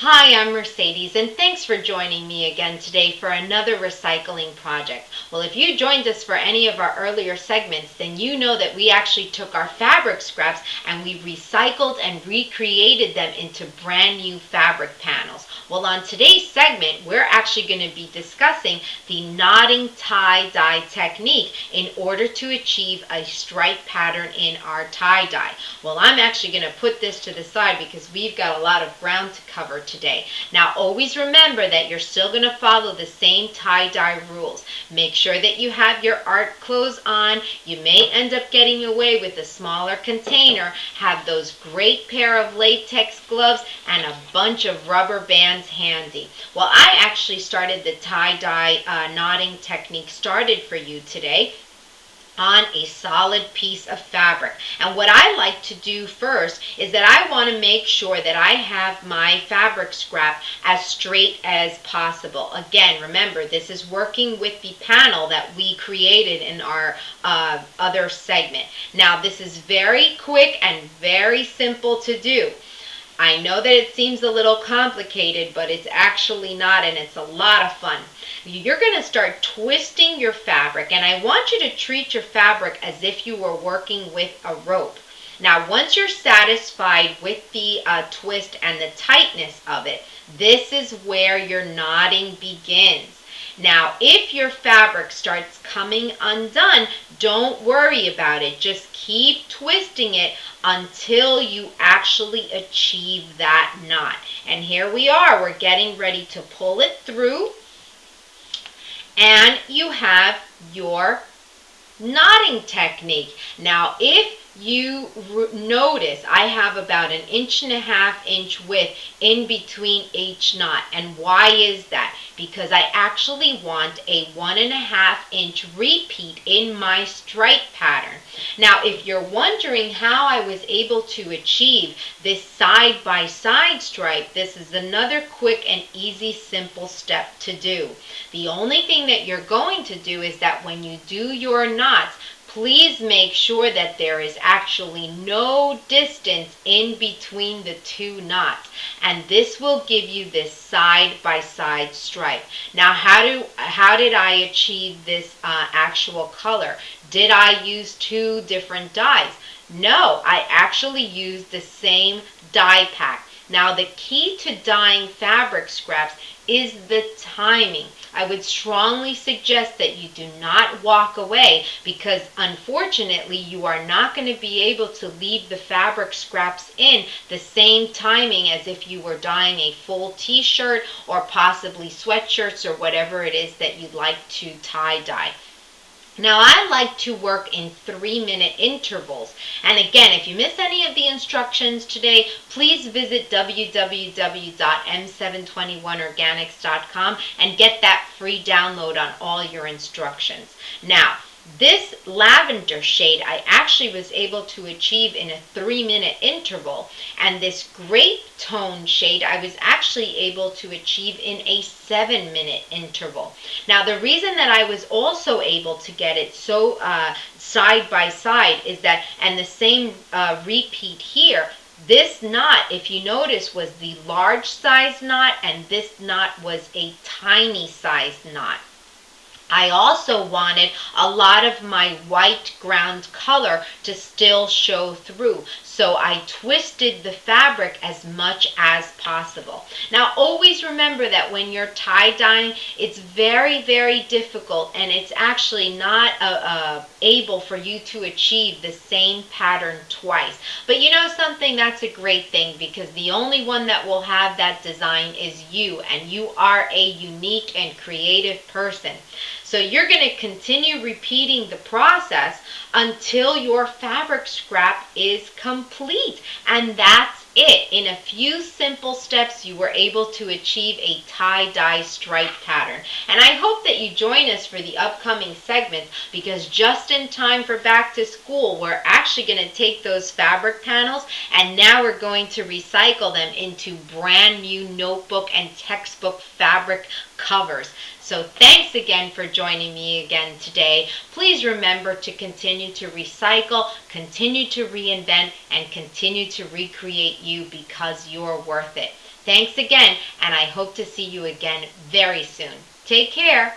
Hi, I'm Mercedes, and thanks for joining me again today for another recycling project. Well, if you joined us for any of our earlier segments, then you know that we actually took our fabric scraps and we recycled and recreated them into brand new fabric panels. Well, on today's segment, we're actually going to be discussing the knotting tie-dye technique in order to achieve a stripe pattern in our tie-dye. Well, I'm actually going to put this to the side because we've got a lot of ground to cover today. Now, always remember that you're still going to follow the same tie-dye rules. Make sure that you have your art clothes on. You may end up getting away with a smaller container. Have those great pair of latex gloves and a bunch of rubber bands handy. Well, I actually started the tie-dye knotting technique started for you today on a solid piece of fabric. And what I like to do first is that I want to make sure that I have my fabric scrap as straight as possible. Again, remember, this is working with the panel that we created in our other segment. Now, this is very quick and very simple to do. I know that it seems a little complicated, but it's actually not, and it's a lot of fun. You're going to start twisting your fabric, and I want you to treat your fabric as if you were working with a rope. Now, once you're satisfied with the twist and the tightness of it, this is where your knotting begins. Now, if your fabric starts coming undone, don't worry about it. Just keep twisting it until you actually achieve that knot. And here we are. We're getting ready to pull it through. And you have your knotting technique. Now, if you notice, I have about 1.5 inch width in between each knot. And why is that? Because I actually want a 1.5 inch repeat in my stripe pattern. Now, if you're wondering how I was able to achieve this side-by-side stripe, this is another quick and easy, simple step to do. The only thing that you're going to do is that when you do your knots, please make sure that there is actually no distance in between the two knots, and this will give you this side-by-side stripe. Now, how did I achieve this actual color? Did I use two different dyes? No, I actually used the same dye pack. Now, the key to dyeing fabric scraps is the timing. I would strongly suggest that you do not walk away because unfortunately you are not going to be able to leave the fabric scraps in the same timing as if you were dyeing a full t-shirt or possibly sweatshirts or whatever it is that you'd like to tie-dye. Now, I like to work in 3-minute intervals. And again, if you miss any of the instructions today, please visit www.m721organics.com and get that free download on all your instructions. Now, this lavender shade I actually was able to achieve in a 3-minute interval, and this grape tone shade I was actually able to achieve in a 7-minute interval. Now, the reason that I was also able to get it so side by side is that, and the same repeat here, this knot, if you notice, was the large size knot, and this knot was a tiny size knot. I also wanted a lot of my white ground color to still show through, so I twisted the fabric as much as possible. Now, always remember that when you're tie-dyeing, it's very, very difficult, and it's actually not able for you to achieve the same pattern twice. But you know something? That's a great thing, because the only one that will have that design is you, and you are a unique and creative person. So you're going to continue repeating the process until your fabric scrap is complete. And that's it. In a few simple steps, you were able to achieve a tie-dye stripe pattern. And I hope that you join us for the upcoming segments, because just in time for back to school, we're actually going to take those fabric panels and now we're going to recycle them into brand new notebook and textbook fabric covers. So thanks again for joining me again today. Please remember to continue to recycle, continue to reinvent, and continue to recreate you, because you're worth it. Thanks again, and I hope to see you again very soon. Take care.